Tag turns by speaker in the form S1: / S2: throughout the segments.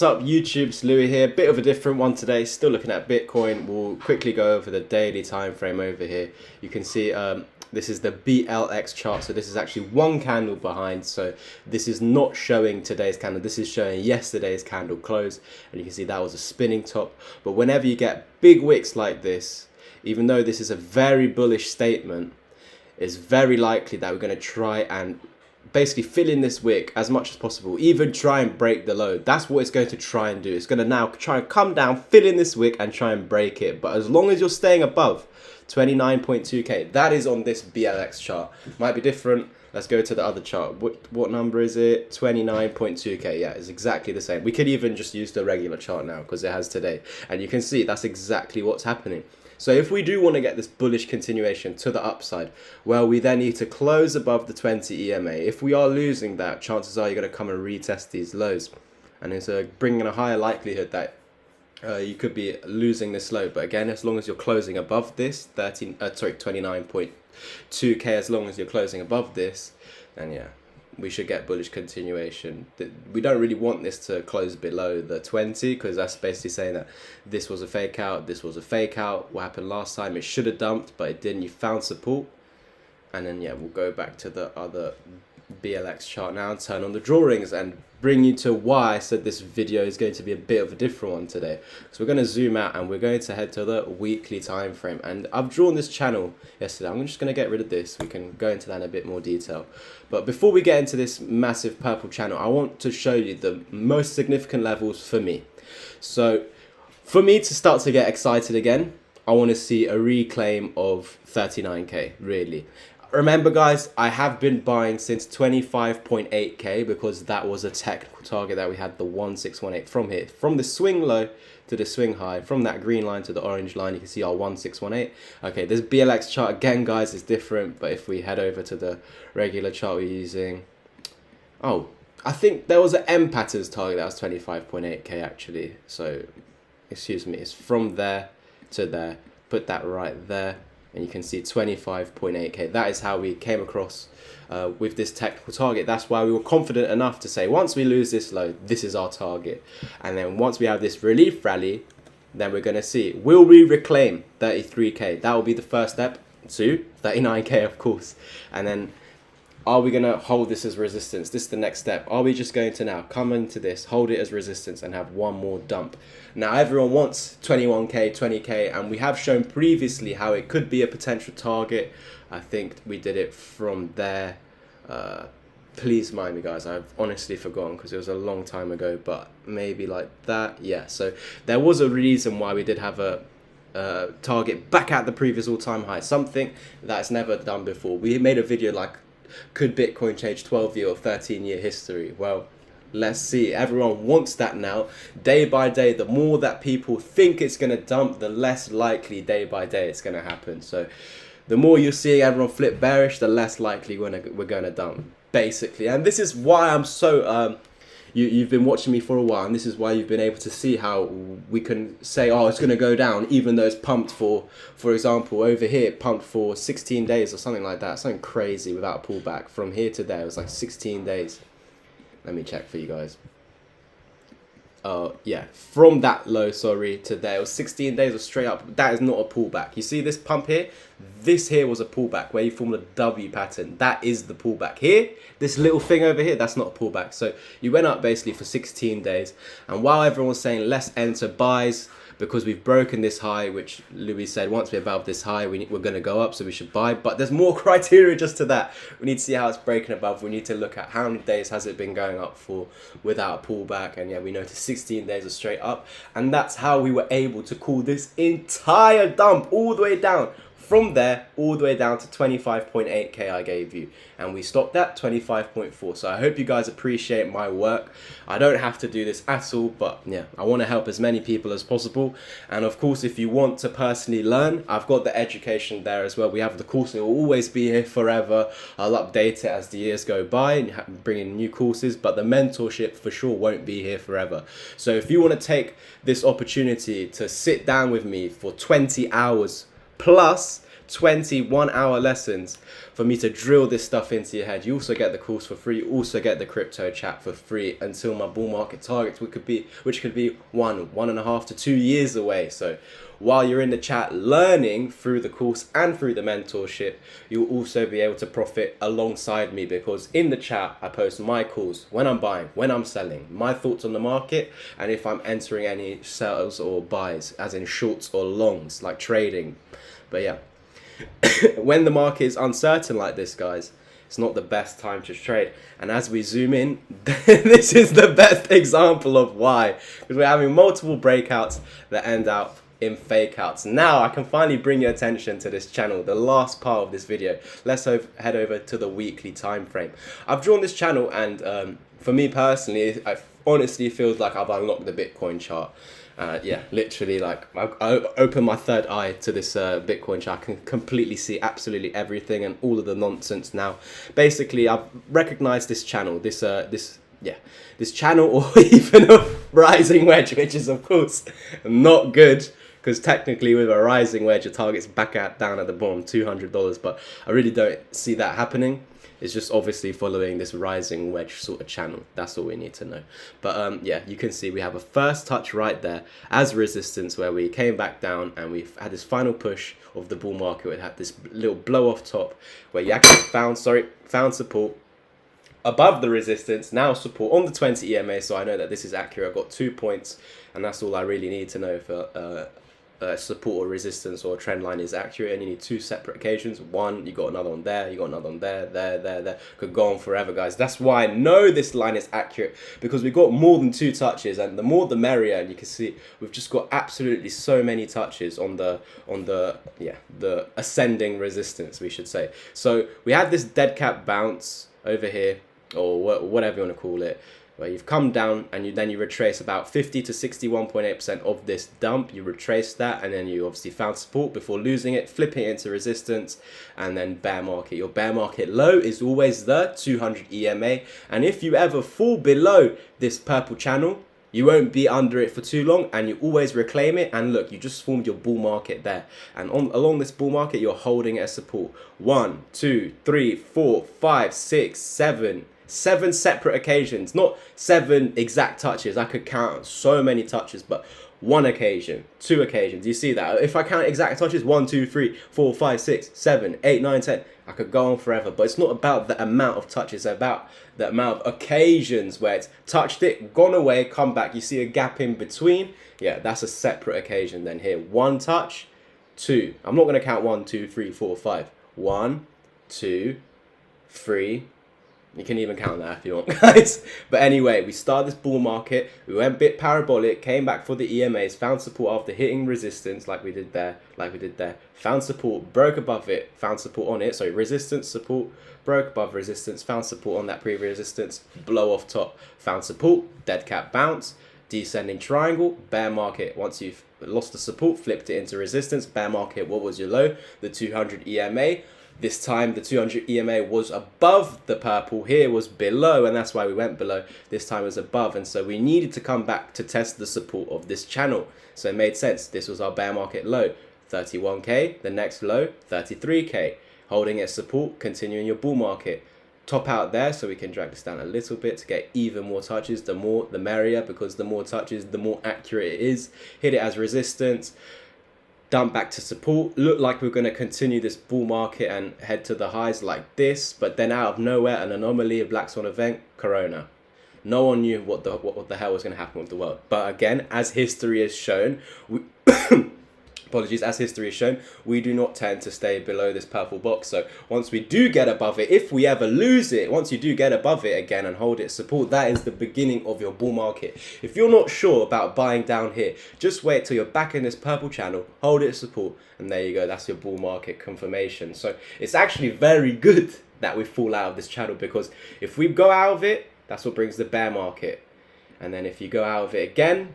S1: What's up YouTube, it's Louis here. Bit of a different one today, still looking at Bitcoin. We'll quickly go over the daily time frame over here. You can see this is the BLX chart, so this is actually one candle behind, so this is not showing today's candle, this is showing yesterday's candle close, and you can see that was a spinning top. But whenever you get big wicks like this, even though this is a very bullish statement, it's very likely that we're going to try and basically fill in this wick as much as possible, even try and break the low. That's what it's going to try and do. It's going to now try and come down, fill in this wick and try and break it. But as long as you're staying above 29.2k, that is on this BLX chart. Might be different. Let's go to the other chart. What number is it? 29.2k. Yeah, it's exactly the same. We could even just use the regular chart now because it has today, and you can see that's exactly what's happening. So if we do want to get this bullish continuation to the upside, well, we then need to close above the 20 EMA. If we are losing that, chances are you're going to come and retest these lows. And it's bringing a higher likelihood that you could be losing this low. But again, as long as you're closing above this 29.2k, as long as you're closing above this, then yeah, we should get bullish continuation. We don't really want this to close below the 20 because that's basically saying that this was a fake out, this was a fake out. What happened last time, it should have dumped but it didn't. You found support, and then yeah, we'll go back to the other BLX chart now and turn on the drawings and bring you to why I said this video is going to be a bit of a different one today. So we're going to zoom out and we're going to head to the weekly time frame. And I've drawn this channel yesterday. I'm just going to get rid of this. We can go into that in a bit more detail. But before we get into this massive purple channel, I want to show you the most significant levels for me. So for me to start to get excited again, I want to see a reclaim of 39k, really. Remember guys, I have been buying since 25.8k because that was a technical target that we had, the 1618 from here. From the swing low to the swing high, from that green line to the orange line, you can see our 1618. Okay, this BLX chart again guys is different, but if we head over to the regular chart we're using, oh, I think there was an M patterns target that was 25.8k actually. So, excuse me, it's from there to there, put that right there. And you can see 25.8k. That is how we came across with this technical target. That's why we were confident enough to say, once we lose this low, this is our target. And then once we have this relief rally, then we're going to see, will we reclaim 33k? That will be the first step to 39k, of course. And then are we going to hold this as resistance? This is the next step. Are we just going to now come into this, hold it as resistance and have one more dump? Now everyone wants 21k, 20k, and we have shown previously how it could be a potential target. I think we did it from there. Please mind me guys, I've honestly forgotten because it was a long time ago, but maybe like that. Yeah, so there was a reason why we did have a target back at the previous all-time high, something that's never done before. We made a video like, could Bitcoin change 12-year or 13-year history? Well, let's see. Everyone wants that now. Day by day, the more that people think it's going to dump, the less likely day by day it's going to happen. So the more you're seeing everyone flip bearish, the less likely we're going to dump, basically. And this is why I'm so... You've been watching me for a while, and this is why you've been able to see how we can say, oh, it's going to go down, even though it's pumped for example, over here, it pumped for 16 days or something like that. Something crazy without a pullback. From here to there, it was like 16 days. Let me check for you guys. Yeah, from that low, sorry, to there, it was 16 days of straight up. That is not a pullback. You see this pump here? This here was a pullback where you formed a W pattern. That is the pullback. Here, this little thing over here, that's not a pullback. So you went up basically for 16 days. And while everyone was saying let's enter buys because we've broken this high, which Louis said once we're above this high, we're going to go up, so we should buy. But there's more criteria just to that. We need to see how it's breaking above. We need to look at how many days has it been going up for without a pullback. And yeah, we noticed 16 days of straight up. And that's how we were able to call this entire dump all the way down. From there, all the way down to 25.8k I gave you. And we stopped at 25.4. So I hope you guys appreciate my work. I don't have to do this at all, but yeah, I want to help as many people as possible. And of course, if you want to personally learn, I've got the education there as well. We have the course. It will always be here forever. I'll update it as the years go by and bring in new courses, but the mentorship for sure won't be here forever. So if you want to take this opportunity to sit down with me for 20 hours plus 20 1-hour lessons for me to drill this stuff into your head. You also get the course for free. You also get the crypto chat for free until my bull market targets, which could be 1.5 to 2 years away. So while you're in the chat learning through the course and through the mentorship, you'll also be able to profit alongside me, because in the chat I post my calls, when I'm buying, when I'm selling, my thoughts on the market, and if I'm entering any sells or buys, as in shorts or longs, like trading. But yeah, when the market is uncertain like this, guys, it's not the best time to trade. And as we zoom in, this is the best example of why, because we're having multiple breakouts that end up in fake outs. Now I can finally bring your attention to this channel, the last part of this video. Let's head over to the weekly time frame. I've drawn this channel, and for me personally, I honestly feels like I've unlocked the Bitcoin chart. Yeah, literally, like I open my third eye to this Bitcoin chart. I can completely see absolutely everything and all of the nonsense now. Basically, I've recognized this channel, this channel, or even a rising wedge, which is of course not good, because technically with a rising wedge, your target's back down at the bottom, $200, but I really don't see that happening. It's just obviously following this rising wedge sort of channel. That's all we need to know. But yeah, you can see we have a first touch right there as resistance, where we came back down and we've had this final push of the bull market. We had this little blow off top where you actually found support above the resistance, now support on the 20 EMA. So I know that this is accurate. I've got 2 points, and that's all I really need to know for support or resistance or trend line is accurate. And you need 2 separate occasions. One, you got another one there, you got another one there. Could go on forever, guys. That's why I know this line is accurate, because we've got more than 2 touches, and the more the merrier. And you can see we've just got absolutely so many touches on the ascending resistance, we should say. So we had this dead cat bounce over here, or whatever you want to call it, where you've come down and then you retrace about 50 to 61.8% of this dump. You retrace that, and then you obviously found support before losing it, flipping it into resistance, and then bear market. Your bear market low is always the 200 EMA, and if you ever fall below this purple channel, you won't be under it for too long, and you always reclaim it. And look, you just formed your bull market there, and along this bull market, you're holding it as support. 1, 2, 3, 4, 5, 6, 7 separate occasions, not 7 exact touches. I could count so many touches, but 1 occasion, 2 occasions. You see that? If I count exact touches, 1, 2, 3, 4, 5, 6, 7, 8, 9, 10, I could go on forever. But it's not about the amount of touches, it's about the amount of occasions where it's touched it, gone away, come back. You see a gap in between. Yeah, that's a separate occasion. Then here, 1 touch, 2. I'm not going to count 1, 2, 3, 4, 5. 1, 2, 3. You can even count that if you want, guys. But anyway, we started this bull market. We went a bit parabolic, came back for the EMAs, found support after hitting resistance like we did there, Found support, broke above it, found support on it. So resistance, support, broke above resistance, found support on that previous resistance, blow off top, found support, dead cat bounce, descending triangle, bear market. Once you've lost the support, flipped it into resistance, bear market. What was your low? The 200 EMA. This time the 200 EMA was above the purple, here was below, and that's why we went below. This time it was above, and so we needed to come back to test the support of this channel. So it made sense. This was our bear market low, 31k, the next low, 33k. Holding it support, continuing your bull market. Top out there, so we can drag this down a little bit to get even more touches. The more, the merrier, because the more touches, the more accurate it is. Hit it as resistance. Dump back to support. Looked like we are going to continue this bull market and head to the highs like this, but then out of nowhere, an anomaly, a black swan event, Corona. No one knew what the hell was going to happen with the world. But again, as history has shown, as history has shown, we do not tend to stay below this purple box. So once we do get above it, if we ever lose it, once you do get above it again and hold it support, that is the beginning of your bull market. If you're not sure about buying down here, just wait till you're back in this purple channel, hold it support, and there you go. That's your bull market confirmation. So it's actually very good that we fall out of this channel, because if we go out of it, that's what brings the bear market. And then if you go out of it again,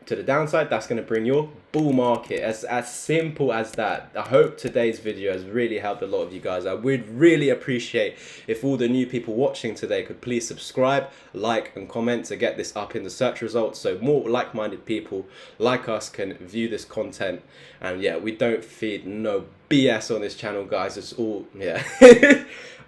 S1: to the downside, that's going to bring your bull market. As simple as that. I hope today's video has really helped a lot of you guys. I would really appreciate if all the new people watching today could please subscribe, like and comment to get this up in the search results, so more like-minded people like us can view this content. And yeah, we don't feed no BS on this channel, guys. It's all, yeah.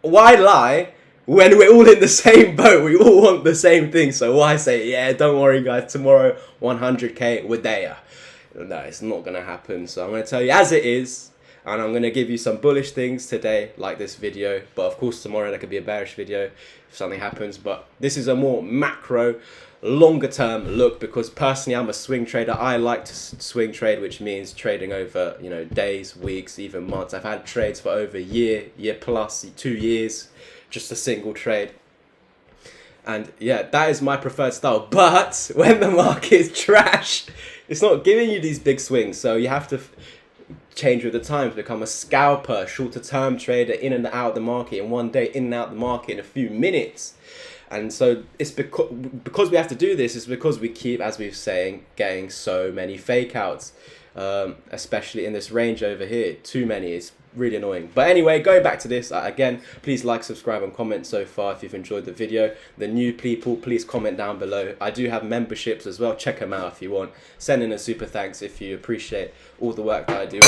S1: Why lie when we're all in the same boat? We all want the same thing, so why say, yeah, don't worry guys, tomorrow 100k, we're there? No, it's not gonna happen. So I'm gonna tell you as it is, and I'm gonna give you some bullish things today, like this video, but of course tomorrow there could be a bearish video if something happens. But this is a more macro, longer term look, because personally I'm a swing trader. I like to swing trade, which means trading over, you know, days, weeks, even months. I've had trades for over a year plus, 2 years, just a single trade. And yeah, that is my preferred style. But when the market is trash, it's not giving you these big swings. So you have to change with the times, become a scalper, shorter term trader, in and out of the market in one day, in and out of the market in a few minutes. And so it's because we have to do this, it's because we keep, as we've saying, getting so many fake outs, especially in this range over here. Too many. It's really annoying. But anyway, going back to this, again, please like, subscribe and comment so far if you've enjoyed the video. The new people, please comment down below. I do have memberships as well. Check them out if you want. Send in a super thanks if you appreciate all the work that I do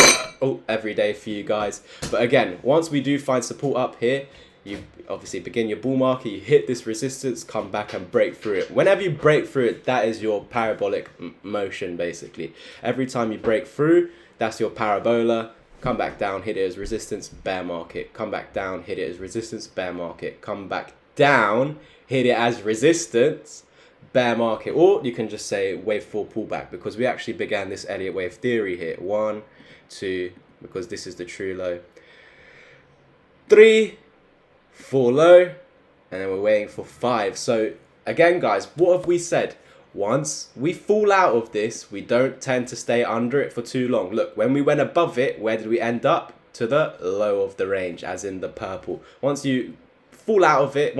S1: every day for you guys. But again, once we do find support up here, you obviously begin your bull market, you hit this resistance, come back and break through it. Whenever you break through it, that is your parabolic motion basically. Every time you break through, that's your parabola. Come back down, hit it as resistance, bear market. Come back down, hit it as resistance, bear market. Come back down, hit it as resistance, bear market. Or you can just say wave 4 pullback, because we actually began this Elliott wave theory here. 1, 2, because this is the true low. 3, 4 low, and then we're waiting for 5. So again guys, what have we said? Once we fall out of this, we don't tend to stay under it for too long. Look, when we went above it, where did we end up? To the low of the range, as in the purple. Once you fall out of it,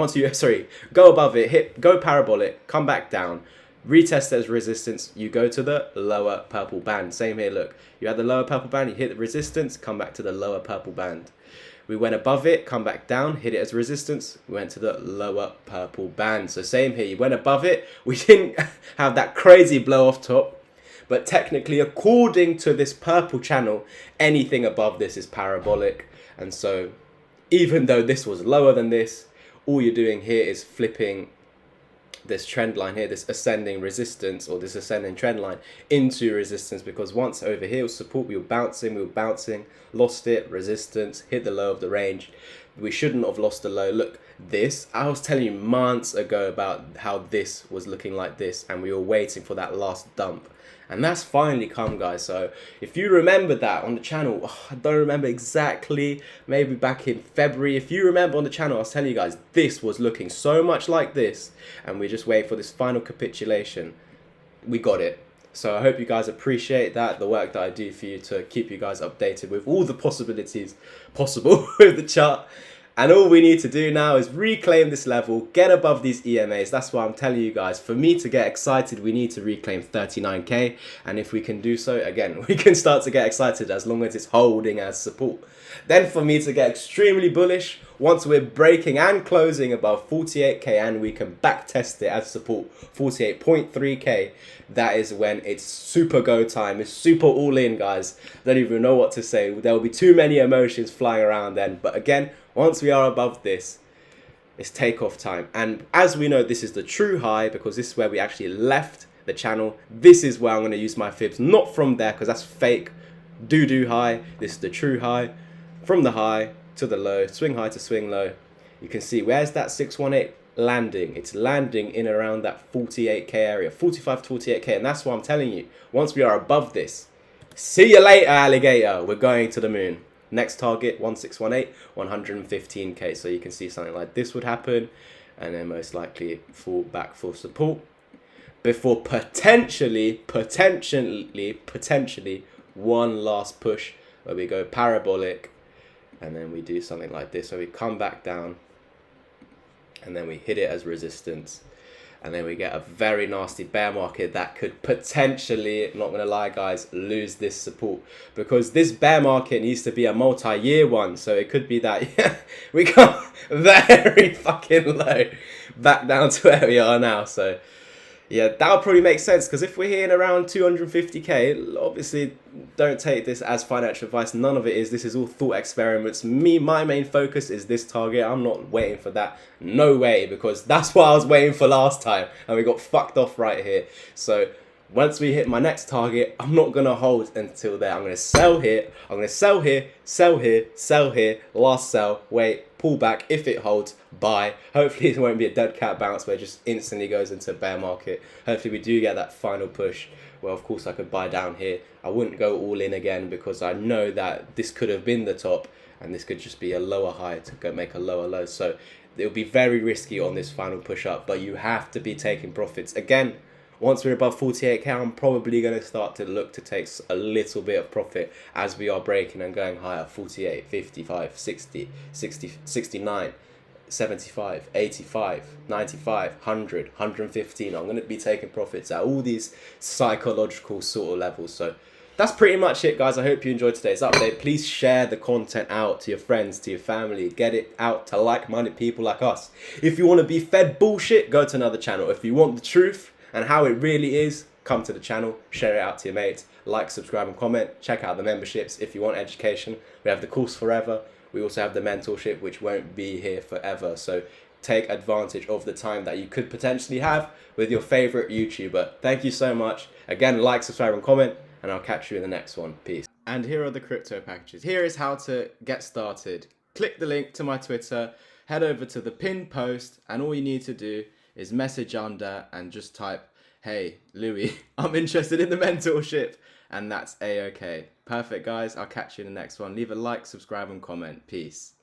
S1: go above it, go parabolic, come back down, retest as resistance, you go to the lower purple band. Same here, look, you had the lower purple band, you hit the resistance, come back to the lower purple band. We went above it, come back down, hit it as resistance, we went to the lower purple band. So same here, you went above it, we didn't have that crazy blow off top, but technically according to this purple channel, anything above this is parabolic. And so even though this was lower than this, all you're doing here is flipping this trend line here, this ascending resistance or this ascending trend line into resistance, because once over here was support, we were bouncing, lost it, resistance, hit the low of the range. We shouldn't have lost the low. Look, this, I was telling you months ago about how this was looking like this, and we were waiting for that last dump. And that's finally come, guys. So if you remember that on the channel, I don't remember exactly, maybe back in February. If you remember on the channel, I was telling you guys, this was looking so much like this. And we're just waiting for this final capitulation. We got it. So I hope you guys appreciate that, the work that I do for you to keep you guys updated with all the possibilities possible with the chart. And all we need to do now is reclaim this level, get above these EMAs. That's why I'm telling you guys, for me to get excited, we need to reclaim 39k. And if we can do so, again, we can start to get excited as long as it's holding as support. Then for me to get extremely bullish, once we're breaking and closing above 48k and we can back test it as support, 48.3k, that is when it's super go time. It's super all in, guys. Don't even know what to say. There will be too many emotions flying around then. But again, once we are above this, it's takeoff time. And as we know, this is the true high, because this is where we actually left the channel. This is where I'm going to use my fibs, not from there, because that's fake doo-doo high. This is the true high. From the high to the low, swing high to swing low. You can see, where's that 618 landing? It's landing in around that 48k area, 45 to 48k. And that's what I'm telling you. Once we are above this, see you later, alligator. We're going to the moon. Next target, 1618, 115k. So you can see something like this would happen, and then most likely fall back for support before potentially one last push where we go parabolic, and then we do something like this. So we come back down, and then we hit it as resistance. and then we get a very nasty bear market that could potentially, not gonna lie guys, lose this support, because this bear market needs to be a multi-year one. So it could be that we come very fucking low back down to where we are now. So yeah, that would probably make sense, because if we're hitting around 250k, obviously don't take this as financial advice. None of it is. This is all thought experiments. My main focus is this target. I'm not waiting for that. No way, because that's what I was waiting for last time, and we got fucked off right here. So once we hit my next target, I'm not going to hold until there. I'm going to sell here. I'm going to sell here, sell here, sell here, last sell, wait, pull back. If it holds, buy. Hopefully it won't be a dead cat bounce where it just instantly goes into a bear market. Hopefully we do get that final push. Well, of course I could buy down here. I wouldn't go all in again, because I know that this could have been the top, and this could just be a lower high to go make a lower low. So it'll be very risky on this final push up, but you have to be taking profits. Again, once we're above 48k, I'm probably going to start to look to take a little bit of profit as we are breaking and going higher. 48, 55, 60, 60, 69, 75, 85, 95, 100, 115. I'm going to be taking profits at all these psychological sort of levels. So that's pretty much it, guys. I hope you enjoyed today's update. Please share the content out to your friends, to your family. Get it out to like-minded people like us. If you want to be fed bullshit, go to another channel. If you want the truth and how it really is, come to the channel, share it out to your mates, like, subscribe and comment. Check out the memberships if you want education. We have the course forever. We also have the mentorship, which won't be here forever. So take advantage of the time that you could potentially have with your favorite YouTuber. Thank you so much. Again, like, subscribe and comment, and I'll catch you in the next one. Peace. And here are the crypto packages. Here is how to get started. Click the link to my Twitter, head over to the pinned post, and all you need to do is message under and just type, "Hey, Louis, I'm interested in the mentorship," and that's a-okay. Perfect, guys. I'll catch you in the next one. Leave a like, subscribe, and comment. Peace.